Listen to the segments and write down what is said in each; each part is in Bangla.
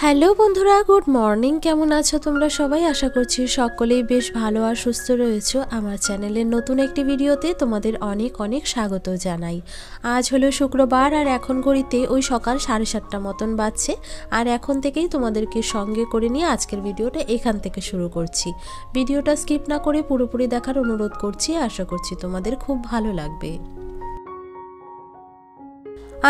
হ্যালো বন্ধুরা, গুড মর্নিং। কেমন আছো তোমরা সবাই? আশা করছি সকলেই বেশ ভালো আর সুস্থ রয়েছো। আমার চ্যানেলের নতুন একটি ভিডিওতে তোমাদের অনেক অনেক স্বাগত জানাই। আজ হলো শুক্রবার আর এখন ঘড়িতে ওই সকাল 7:30 মতন বাজছে। আর এখন থেকেই তোমাদেরকে সঙ্গে করে নিয়ে আজকের ভিডিওটা এখান থেকে শুরু করছি। ভিডিওটা স্কিপ না করে পুরোপুরি দেখার অনুরোধ করছি। আশা করছি তোমাদের খুব ভালো লাগবে।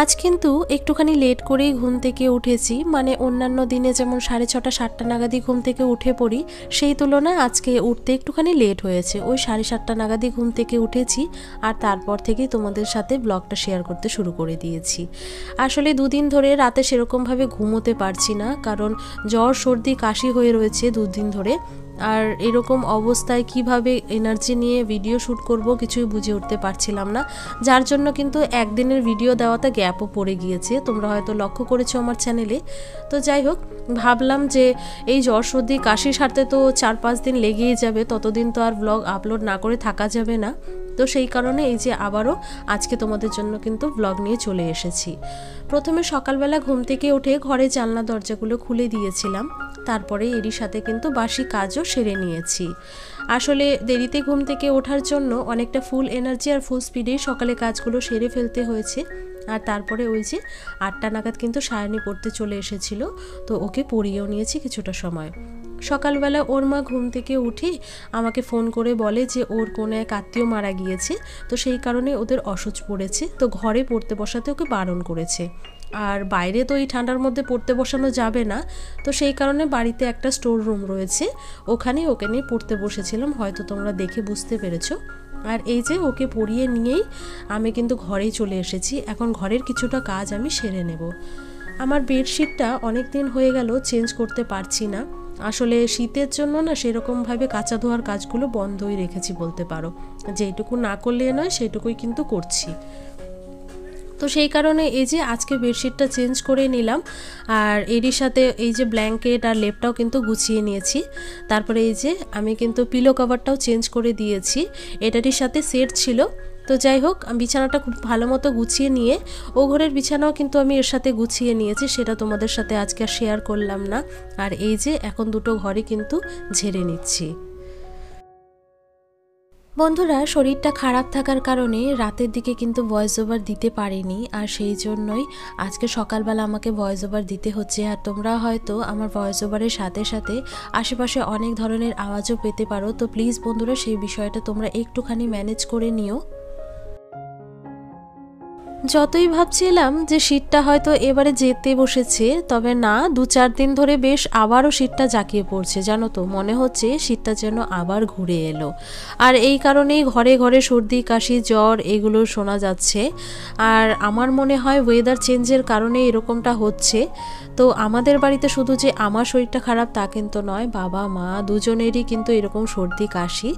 আজ কিন্তু একটুখানি লেট করেই ঘুম থেকে উঠেছি, মানে অন্যান্য দিনে যেমন 6:30 7টা নাগাদই ঘুম থেকে উঠে পড়ি, সেই তুলনায় আজকে উঠতে একটুখানি লেট হয়েছে। ওই 7:30টা নাগাদই ঘুম থেকে উঠেছি আর তারপর থেকেই তোমাদের সাথে ব্লগটা শেয়ার করতে শুরু করে দিয়েছি। আসলে দুদিন ধরে রাতে সেরকমভাবে ঘুমোতে পারছি না, কারণ জ্বর সর্দি কাশি হয়ে রয়েছে দুদিন ধরে। আর এরকম অবস্থায় কিভাবে এনার্জি নিয়ে ভিডিও শ্যুট করব কিছুই বুঝে উঠতে পারছিলাম না, যার জন্য কিন্তু একদিনের ভিডিও দেওয়াতে গ্যাপও পড়ে গিয়েছে। তোমরা হয়তো লক্ষ্য করেছো আমার চ্যানেলে। তো যাই হোক, ভাবলাম যে এই জ্বর সর্দি কাশি সারতে তো 4-5 দিন লেগেই যাবে, ততদিন তো আর ব্লগ আপলোড না করে থাকা যাবে না। তো সেই কারণে এই যে আবারও আজকে তোমাদের জন্য কিন্তু ব্লগ নিয়ে চলে এসেছি। প্রথমে সকালবেলা ঘুম থেকে উঠে ঘরে জানলা দরজাগুলো খুলে দিয়েছিলাম, তারপরে এরই সাথে কিন্তু বাসি কাজও সেরে নিয়েছি। আসলে দেরিতে ঘুম থেকে ওঠার জন্য অনেকটা ফুল এনার্জি আর ফুল স্পিডেই সকালে কাজগুলো সেরে ফেলতে হয়েছে। আর তারপরে ওই যে 8টা নাগাদ কিন্তু সায়নী পড়তে চলে এসেছিল, তো ওকে পড়িয়েও নিয়েছি কিছুটা সময়। সকালবেলা ওর মা ঘুম থেকে উঠে আমাকে ফোন করে বলে যে ওর কোনো এক আত্মীয় মারা গিয়েছে, তো সেই কারণে ওদের অসুচ পড়েছে, তো ঘরে পড়তে বসাতে ওকে বারণ করেছে। আর বাইরে তো এই ঠান্ডার মধ্যে পড়তে বসানো যাবে না, তো সেই কারণে বাড়িতে একটা স্টোর রুম রয়েছে, ওখানে ওকে নিয়ে পড়তে বসেছিলাম, হয়তো তোমরা দেখে বুঝতে পেরেছো। আর এই যে ওকে পড়িয়ে নিয়েই আমি কিন্তু ঘরেই চলে এসেছি। এখন ঘরের কিছুটা কাজ আমি সেরে নেব। আমার বেডশিটটা অনেক দিন হয়ে গেল চেঞ্জ করতে পারছি না। আসলে শীতের জন্য না সেরকমভাবে কাচা ধোয়ার কাজগুলো বন্ধই রেখেছি বলতে পারো, যেইটুকু না করলে নয় সেইটুকুই কিন্তু করছি। তো সেই কারণে এই যে আজকে বেডশিটটা চেঞ্জ করে নিলাম, আর এরই সাথে এই যে ব্ল্যাঙ্কেট আর লেপটাও কিন্তু গুছিয়ে নিয়েছি। তারপরে এই যে আমি কিন্তু পিলো কভারটাও চেঞ্জ করে দিয়েছি, এটারই সাথে সেট ছিল। তো যাই হোক, বিছানাটা খুব ভালো মতো গুছিয়ে নিয়ে ও ঘরের বিছানাও কিন্তু আমি এর সাথে গুছিয়ে নিয়েছি, সেটা তোমাদের সাথে আজকে আর শেয়ার করলাম না। আর এই যে এখন দুটো ঘরই কিন্তু ঝেড়ে নিচ্ছি। বন্ধুরা, শরীরটা খারাপ থাকার কারণে রাতের দিকে কিন্তু ভয়েস ওভার দিতে পারিনি, আর সেই জন্যই আজকে সকালবেলা আমাকে ভয়েস ওভার দিতে হচ্ছে। আর তোমরা হয়তো আমার ভয়েস ওভারের সাথে সাথে আশেপাশে অনেক ধরনের আওয়াজও পেতে পারো, তো প্লিজ বন্ধুরা সেই বিষয়টা তোমরা একটুখানি ম্যানেজ করে নিও। যতই ভাবছিলাম যে শীতটা হয়তো এবারে যেতে বসেছে, তবে না, 2-4 দিন ধরে বেশ আবারও শীতটা জাঁকিয়ে পড়ছে, জানো তো, মনে হচ্ছে শীতটা যেন আবার ঘুরে এলো। আর এই কারণেই ঘরে ঘরে সর্দি কাশি জ্বর এগুলো শোনা যাচ্ছে। আর আমার মনে হয় ওয়েদার চেঞ্জের কারণে এরকমটা হচ্ছে। তো আমাদের বাড়িতে শুধু যে আমার শরীরটা খারাপ তা কিন্তু নয়, বাবা মা দুজনেরই কিন্তু এরকম সর্দি কাশি।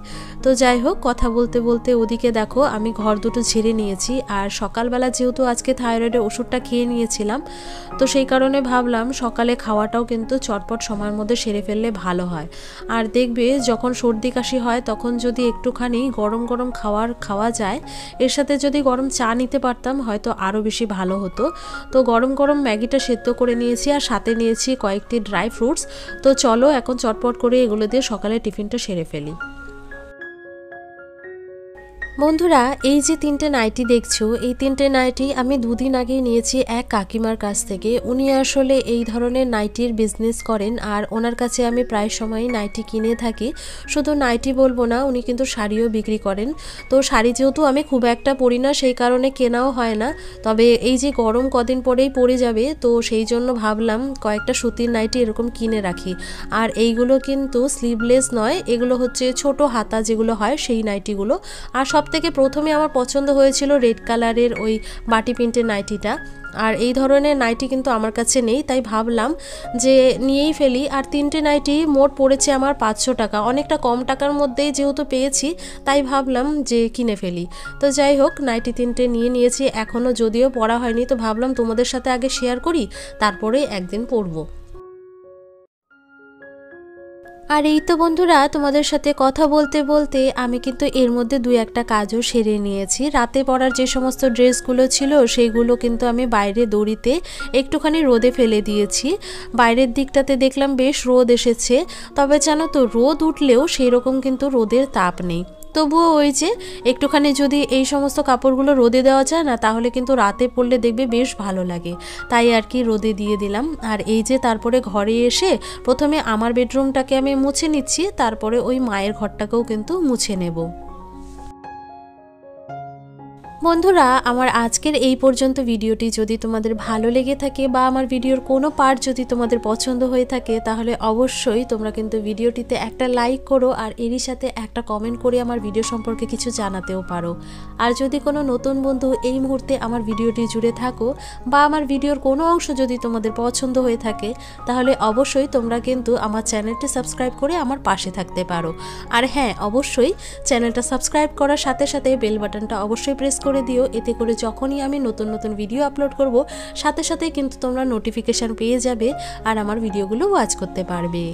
তো যাই হোক, কথা বলতে বলতে ওদিকে দেখো আমি ঘর দুটো ঝেড়ে নিয়েছি। আর সকালবেলা যেহেতু আজকে থাইরয়েডের ওষুধটা খেয়ে নিয়েছিলাম, তো সেই কারণে ভাবলাম সকালে খাওয়াটাও কিন্তু চটপট সময়ের মধ্যে সেরে ফেললে ভালো হয়। আর দেখবে যখন সর্দি কাশি হয় তখন যদি একটুখানি গরম গরম খাওয়া যায়, এর সাথে যদি গরম চা নিতে পারতাম হয়তো আরও বেশি ভালো হতো। তো গরম গরম ম্যাগিটা সেদ্ধ করে নিয়েছি আর সাথে নিয়েছি কয়েকটি ড্রাই ফ্রুটস। তো চলো এখন চটপট করে এগুলো দিয়ে সকালে টিফিনটা সেরে ফেলি। বন্ধুরা, এই যে 3টে নাইটি দেখছো, এই 3টে নাইটি আমি 2 দিন আগেই নিয়েছি এক কাকিমার কাছ থেকে। উনি আসলে এই ধরনের নাইটির বিজনেস করেন, আর ওনার কাছে আমি প্রায় সময়ই নাইটি কিনে থাকি। শুধু নাইটি বলবো না, উনি কিন্তু শাড়িও বিক্রি করেন। তো শাড়ি যেহেতু আমি খুব একটা পরি না, সেই কারণে কেনাও হয় না। তবে এই যে গরম কদিন পরেই পড়ে যাবে, তো সেই জন্য ভাবলাম কয়েকটা সুতির নাইটি এরকম কিনে রাখি। আর এইগুলো কিন্তু স্লিভলেস নয়, এগুলো হচ্ছে ছোট হাতা যেগুলো হয় সেই নাইটিগুলো। আর সব থেকে প্রথমে আমার পছন্দ হয়েছিল রেড কালারের ওই বাটি প্রিন্টের নাইটিটা। আর এই ধরনের নাইটি কিন্তু আমার কাছে নেই, তাই ভাবলাম যে নিয়েই ফেলি। আর 3টে নাইটি মোট পড়েছে আমার 500 টাকা, অনেকটা কম টাকার মধ্যেই যেহেতু পেয়েছি তাই ভাবলাম যে কিনে ফেলি। তো যাই হোক, নাইটি 3টে নিয়ে নিয়েছি, এখনও যদিও পরা হয়নি, তো ভাবলাম তোমাদের সাথে আগে শেয়ার করি, তারপরে একদিন পরবো। আর এই তো বন্ধুরা, তোমাদের সাথে কথা বলতে বলতে আমি কিন্তু এর মধ্যে দুই একটা কাজও সেরে নিয়েছি। রাতে পরার যে সমস্ত ড্রেসগুলো ছিল সেইগুলো কিন্তু আমি বাইরে দড়িতে একটুখানি রোদে ফেলে দিয়েছি। বাইরের দিকটাতে দেখলাম বেশ রোদ এসেছে, তবে জানো তো রোদ উঠলেও সেই রকম কিন্তু রোদের তাপ নেই। তবুও ওই যে একটুখানি যদি এই সমস্ত কাপড়গুলো রোদে দেওয়া যায় না, তাহলে কিন্তু রাতে পরলে দেখবে বেশ ভালো লাগে, তাই আর কি রোদে দিয়ে দিলাম। আর এই যে তারপরে ঘরে এসে প্রথমে আমার বেডরুমটাকে আমি মুছে নিচ্ছি, তারপরে ওই মায়ের ঘরটাকেও কিন্তু মুছে নেব। বন্ধুরা, আমার আজকের এই পর্যন্ত ভিডিওটি যদি তোমাদের ভালো লেগে থাকে বা আমার ভিডিওর কোনো পার্ট যদি তোমাদের পছন্দ হয়ে থাকে, তাহলে অবশ্যই তোমরা কিন্তু ভিডিওটিতে একটা লাইক করো আর এরই সাথে একটা কমেন্ট করে আমার ভিডিও সম্পর্কে কিছু জানাতেও পারো। আর যদি কোনো নতুন বন্ধু এই মুহূর্তে আমার ভিডিওটি জুড়ে থাকো বা আমার ভিডিওর কোনো অংশ যদি তোমাদের পছন্দ হয়ে থাকে, তাহলে অবশ্যই তোমরা কিন্তু আমার চ্যানেলটি সাবস্ক্রাইব করে আমার পাশে থাকতে পারো। আর হ্যাঁ, অবশ্যই চ্যানেলটা সাবস্ক্রাইব করার সাথে সাথে বেল বাটনটা অবশ্যই প্রেস করে দিও, এতে করে যখনই আমি নতুন নতুন ভিডিও আপলোড করব সাথে সাথে কিন্তু তোমরা নোটিফিকেশন পেয়ে যাবে আর আমার ভিডিওগুলো ওয়াচ করতে পারবে।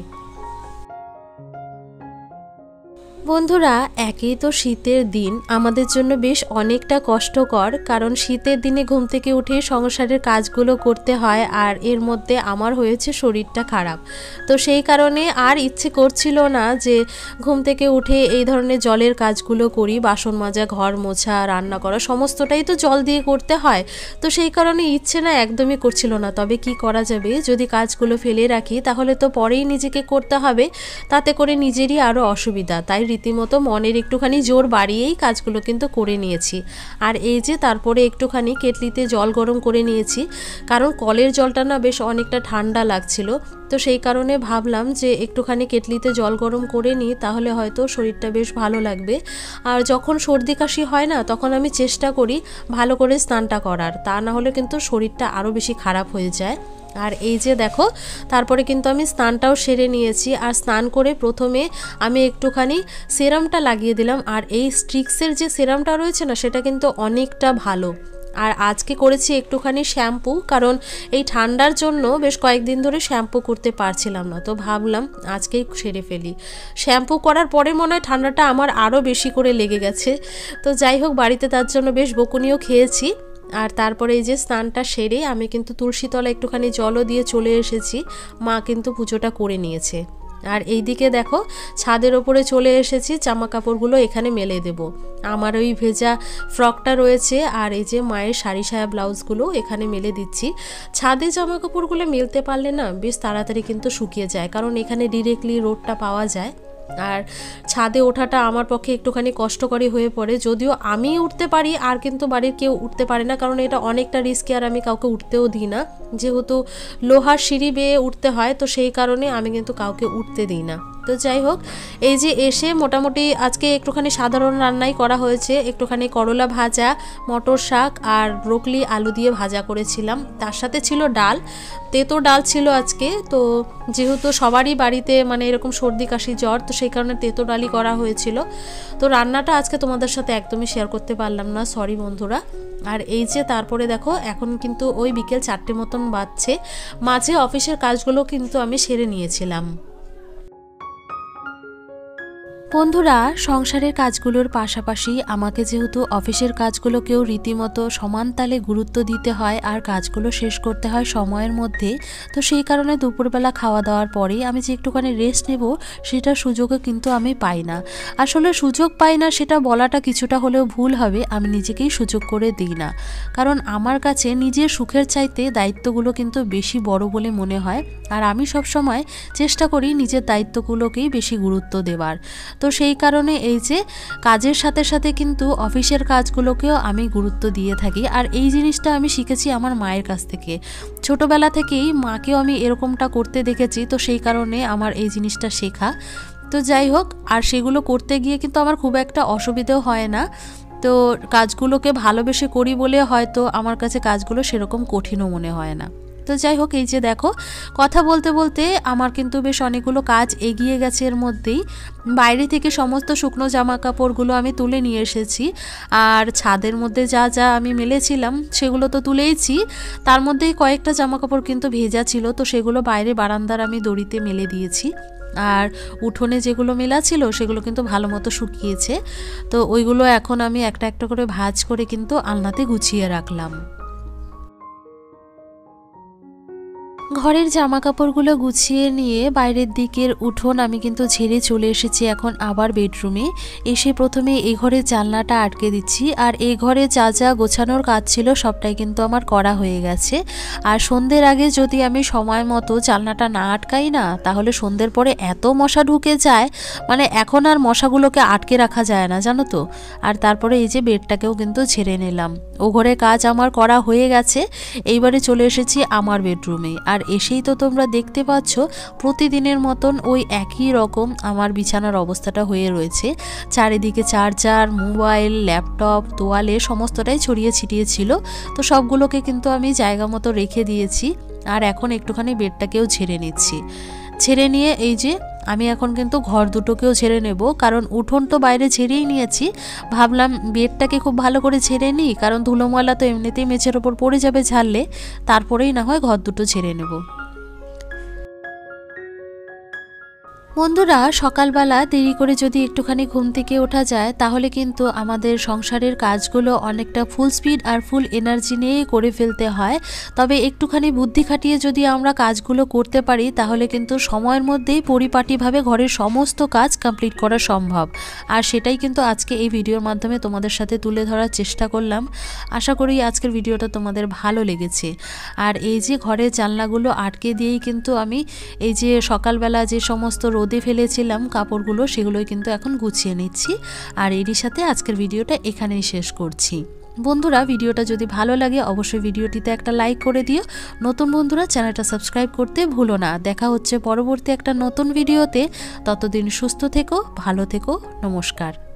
বন্ধুরা, একেই তো শীতের দিন আমাদের জন্য বেশ অনেকটা কষ্টকর, কারণ শীতের দিনে ঘুম থেকে উঠে সংসারের কাজগুলো করতে হয়, আর এর মধ্যে আমার হয়েছে শরীরটা খারাপ। তো সেই কারণে আর ইচ্ছে করছিল না যে ঘুম থেকে উঠে এই ধরনের জলের কাজগুলো করি, বাসন মাজা, ঘর মোছা, রান্না করা সমস্তটাই তো জল দিয়ে করতে হয়। তো সেই কারণে ইচ্ছে না একদমই করছিল না। তবে কি করা যাবে, যদি কাজগুলো ফেলে রাখি তাহলে তো পরেই নিজেকে করতে হবে, তাতে করে নিজেরই আরও অসুবিধা। তাই রীতিমতো মনের একটুখানি জোর বাড়িয়েই কাজগুলো কিন্তু করে নিয়েছি। আর এই যে তারপরে একটুখানি কেটলিতে জল গরম করে নিয়েছি, কারণ কলের জলটা না বেশ অনেকটা ঠান্ডা লাগছিল। তো সেই কারণে ভাবলাম যে একটুখানি কেটলিতে জল গরম করে নিই, তাহলে হয়তো শরীরটা বেশ ভালো লাগবে। আর যখন সর্দি কাশি হয় না, তখন আমি চেষ্টা করি ভালো করে স্নানটা করার, তা না হলে কিন্তু শরীরটা আরও বেশি খারাপ হয়ে যায়। আর এই যে দেখো, তারপরে কিন্তু আমি স্নানটাও সেরে নিয়েছি। আর স্নান করে প্রথমে আমি একটুখানি সেরামটা লাগিয়ে দিলাম। আর এই স্ট্রিক্সের যে সেরামটা রয়েছে না, সেটা কিন্তু অনেকটা ভালো। আর আজকে করেছি একটুখানি শ্যাম্পু, কারণ এই ঠান্ডার জন্য বেশ কয়েকদিন ধরে শ্যাম্পু করতে পারছিলাম না, তো ভাবলাম আজকেই সেরে ফেলি। শ্যাম্পু করার পরে মনে হয় ঠান্ডাটা আমার আরও বেশি করে লেগে গেছে। তো যাই হোক, বাড়িতে তার জন্য বেশ বকুনিও খেয়েছি। আর তারপরে এই যে স্নানটা সেরে আমি কিন্তু তুলসী তলা একটুখানি জলও দিয়ে চলে এসেছি। মা কিন্তু পুজোটা করে নিয়েছে। আর এইদিকে দেখো, ছাদের ওপরে চলে এসেছি, জামা কাপড়গুলো এখানে মেলে দেব। আমার ওই ভেজা ফ্রকটা রয়েছে, আর এই যে মায়ের শাড়ি সায়া ব্লাউজগুলো এখানে মেলে দিচ্ছি। ছাদে জামা কাপড়গুলো মেলতে পারলে না বেশ তাড়াতাড়ি কিন্তু শুকিয়ে যায়, কারণ এখানে ডিরেক্টলি রোদটা পাওয়া যায়। আর ছাদে ওঠাটা আমার পক্ষে একটুখানি কষ্টকরই হয়ে পড়ে। যদিও আমি উঠতে পারি, আর কিন্তু বাড়ির কেউ উঠতে পারে না, কারণ এটা অনেকটা রিস্কি, আর আমি কাউকে উঠতেও দিই না। যেহেতু লোহার সিঁড়ি বেয়ে উঠতে হয়, তো সেই কারণে আমি কিন্তু কাউকে উঠতে দিই না। তো যাই হোক, এই যে এসে মোটামুটি আজকে একটুখানি সাধারণ রান্নাই করা হয়েছে। একটুখানি করলা ভাজা, মটর শাক আর ব্রোকলি আলু দিয়ে ভাজা করেছিলাম, তার সাথে ছিল ডাল, তেতো ডাল ছিল আজকে। তো যেহেতু সবারই বাড়িতে মানে এরকম সর্দি কাশি জ্বর, তো সেই কারণে তেতো ডালই করা হয়েছিল। তো রান্নাটা আজকে তোমাদের সাথে একদমই শেয়ার করতে পারলাম না, সরি বন্ধুরা। আর এই যে তারপরে দেখো, এখন কিন্তু ওই বিকেল 4টে মতন বাজছে। মাঝে অফিসের কাজগুলো কিন্তু আমি সেরে নিয়েছিলাম। বন্ধুরা, সংসারের কাজগুলোর পাশাপাশি আমাকে যেহেতু অফিসের কাজগুলোকেও রীতিমতো সমান তালে গুরুত্ব দিতে হয় আর কাজগুলো শেষ করতে হয় সময়ের মধ্যে, তো সেই কারণে দুপুরবেলা খাওয়া দাওয়ার পরেই আমি যে একটুখানি রেস্ট নেব, সেটা সুযোগও কিন্তু আমি পাই না। আসলে সুযোগ পাই না সেটা বলাটা কিছুটা হলেও ভুল হবে, আমি নিজেকেই সুযোগ করে দিই না। কারণ আমার কাছে নিজের সুখের চাইতে দায়িত্বগুলো কিন্তু বেশি বড় বলে মনে হয়, আর আমি সবসময় চেষ্টা করি নিজের দায়িত্বগুলোকেই বেশি গুরুত্ব দেওয়ার। তো সেই কারণে এই যে কাজের সাথে সাথে কিন্তু অফিসের কাজগুলোকেও আমি গুরুত্ব দিয়ে থাকি। আর এই জিনিসটা আমি শিখেছি আমার মায়ের কাছ থেকে। ছোটবেলা থেকেই মাকেও আমি এরকমটা করতে দেখেছি, তো সেই কারণে আমার এই জিনিসটা শেখা। তো যাই হোক, আর সেগুলো করতে গিয়ে কিন্তু আমার খুব একটা অসুবিধেও হয় না। তো কাজগুলোকে ভালোবেসে করি বলে হয়তো আমার কাছে কাজগুলো সেরকম কঠিনও মনে হয় না। তো যাই হোক, এই যে দেখো, কথা বলতে বলতে আমার কিন্তু বেশ অনেকগুলো কাজ এগিয়ে গেছে। এর মধ্যেই বাইরে থেকে সমস্ত শুকনো জামা কাপড়গুলো আমি তুলে নিয়ে এসেছি, আর ছাদের মধ্যে যা যা আমি মেলেছিলাম সেগুলো তো তুলেইছি। তার মধ্যেই কয়েকটা জামা কাপড় কিন্তু ভেজা ছিল, তো সেগুলো বাইরে বারান্দার আমি দড়িতে মেলে দিয়েছি। আর উঠোনে যেগুলো মেলা ছিল সেগুলো কিন্তু ভালো মতো শুকিয়েছে। তো ওইগুলো এখন আমি একটা একটা করে ভাঁজ করে কিন্তু আলনাতে গুছিয়ে রাখলাম। ঘরের জামা কাপড়গুলো গুছিয়ে নিয়ে বাইরের দিকের উঠোন আমি কিন্তু ঝেড়ে চলে এসেছি এখন আবার বেডরুমে। এসে প্রথমে এই ঘরের জানলাটা আটকে দিচ্ছি, আর এই ঘরে যা যা গোছানোর কাজ ছিল সবটাই কিন্তু আমার করা হয়ে গেছে। আর সন্ধ্যের আগে যদি আমি সময় মতো জানলাটা না আটকাই না, তাহলে সন্ধ্যের পরে এত মশা ঢুকে যায়, মানে এখন আর মশাগুলোকে আটকে রাখা যায় না, জানো তো। আর তারপরে এই যে বেডটাকেও কিন্তু ঝেড়ে নিলাম। ও ঘরে কাজ আমার করা হয়ে গেছে। এইবারে চলে এসেছি আমার বেডরুমে। আর এসেই তো তোমরা দেখতে পাচ্ছ প্রতিদিনের মতন ওই একই রকম আমার বিছানার অবস্থাটা হয়ে রয়েছে। চারিদিকে চার্জার, মোবাইল, ল্যাপটপ, তোয়ালে সমস্তটাই ছড়িয়ে ছিটিয়ে ছিল। তো সবগুলোকে কিন্তু আমি জায়গা মতো রেখে দিয়েছি। আর এখন একটুখানি বেডটাকেও ঝেড়ে নিচ্ছি। ঝেড়ে নিয়ে এই যে আমি এখন কিন্তু ঘর দুটোকেও ঝেড়ে নেব, কারণ উঠোন তো বাইরে ঝেড়েই নিয়েছি। ভাবলাম বেডটাকে খুব ভালো করে ঝেড়ে নিই, কারণ ধুলো ময়লা তো এমনিতেই মেঝের ওপর পড়ে যাবে ঝাড়লে, তারপরেই না হয় ঘর দুটো ঝেড়ে নেব। বন্ধুরা, সকালবেলা দেরি করে যদি একটুখানি ঘুম থেকে ওঠা যায়, তাহলে কিন্তু আমাদের সংসারের কাজগুলো অনেকটা ফুল স্পিড আর ফুল এনার্জি নিয়ে করে ফেলতে হয়। তবে একটুখানি বুদ্ধি খাটিয়ে যদি আমরা কাজগুলো করতে পারি, তাহলে কিন্তু সময়ের মধ্যেই পরিপাটিভাবে ঘরের সমস্ত কাজ কমপ্লিট করা সম্ভব। আর সেটাই কিন্তু আজকে এই ভিডিওর মাধ্যমে তোমাদের সাথে তুলে ধরার চেষ্টা করলাম। আশা করি আজকের ভিডিওটা তোমাদের ভালো লেগেছে। আর এই যে ঘরের জানলাগুলো আটকে দিয়েই কিন্তু আমি এই যে সকালবেলা যে সমস্ত রোদে ফেলেছিলাম কাপড়গুলো, সেগুলোই কিন্তু এখন গুছিয়ে নিচ্ছি। আর এরই সাথে আজকের ভিডিওটা এখানেই শেষ করছি। বন্ধুরা, ভিডিওটা যদি ভালো লাগে অবশ্যই ভিডিওটিতে একটা লাইক করে দিও। নতুন বন্ধুরা চ্যানেলটা সাবস্ক্রাইব করতে ভুলো না। দেখা হচ্ছে পরবর্তী একটা নতুন ভিডিওতে। ততদিন সুস্থ থেকো, ভালো থেকো, নমস্কার।